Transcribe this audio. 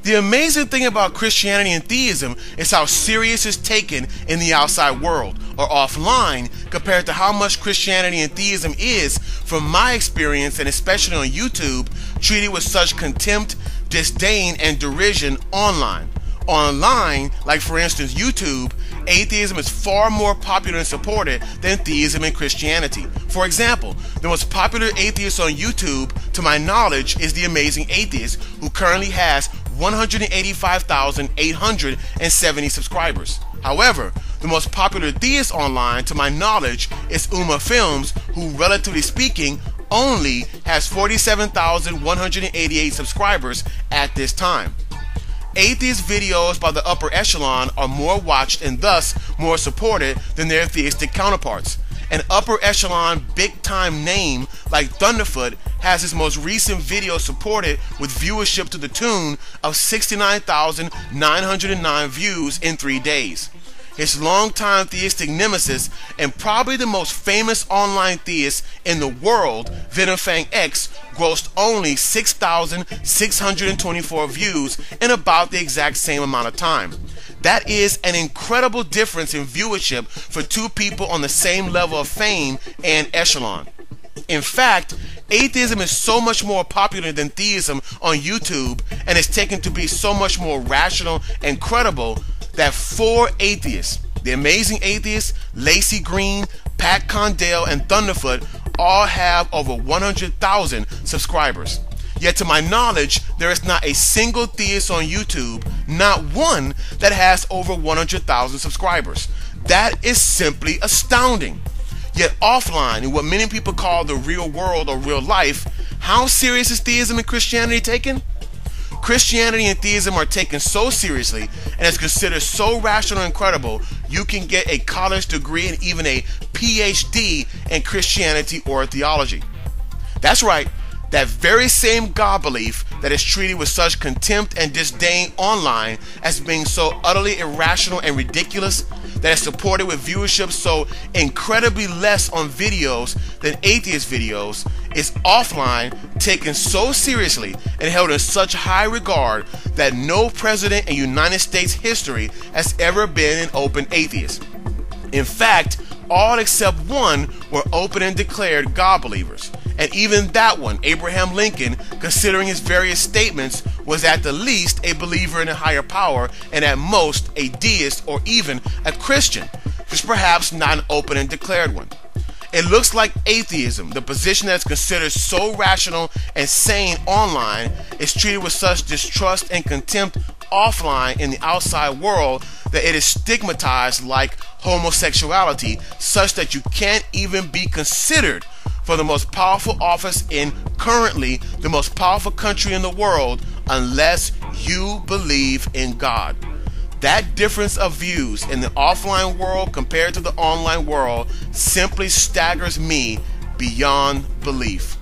The amazing thing about Christianity and theism is how serious it's taken in the outside world, or offline, compared to how much Christianity and theism is, from my experience and especially on YouTube, treated with such contempt, disdain, and derision online. Online, like for instance YouTube, atheism is far more popular and supported than theism and Christianity. For example, the most popular atheist on YouTube, to my knowledge, is The Amazing Atheist, who currently has 185,870 subscribers. However, the most popular theist online, to my knowledge, is Uma Films, who, relatively speaking, only has 47,188 subscribers at this time. Atheist videos by the upper echelon are more watched and thus more supported than their theistic counterparts. An upper echelon big-time name like Thunderfoot has his most recent video supported with viewership to the tune of 69,909 views in 3 days. His longtime theistic nemesis and probably the most famous online theist in the world, Venomfang X, grossed only 6,624 views in about the exact same amount of time. That is an incredible difference in viewership for two people on the same level of fame and echelon. In fact, atheism is so much more popular than theism on YouTube and is taken to be so much more rational and credible that 4 atheists, The Amazing Atheist, Lacey Green, Pat Condell, and Thunderfoot, all have over 100,000 subscribers. Yet to my knowledge, there is not a single theist on YouTube, not one, that has over 100,000 subscribers. That is simply astounding. Yet offline, in what many people call the real world or real life, how serious is theism and Christianity taken? Christianity and theism are taken so seriously and is considered so rational and credible, you can get a college degree and even a PhD in Christianity or theology. That's right, that very same God belief that is treated with such contempt and disdain online as being so utterly irrational and ridiculous, that is supported with viewership so incredibly less on videos than atheist videos, is offline taken so seriously and held in such high regard that no president in United States history has ever been an open atheist. In fact, all except one were open and declared God believers. And even that one, Abraham Lincoln, considering his various statements, was at the least a believer in a higher power and at most a deist or even a Christian, just perhaps not an open and declared one. It looks like atheism, the position that is considered so rational and sane online, is treated with such distrust and contempt offline in the outside world that it is stigmatized like homosexuality, such that you can't even be considered for the most powerful office in currently the most powerful country in the world unless you believe in God. That difference of views in the offline world compared to the online world simply staggers me beyond belief.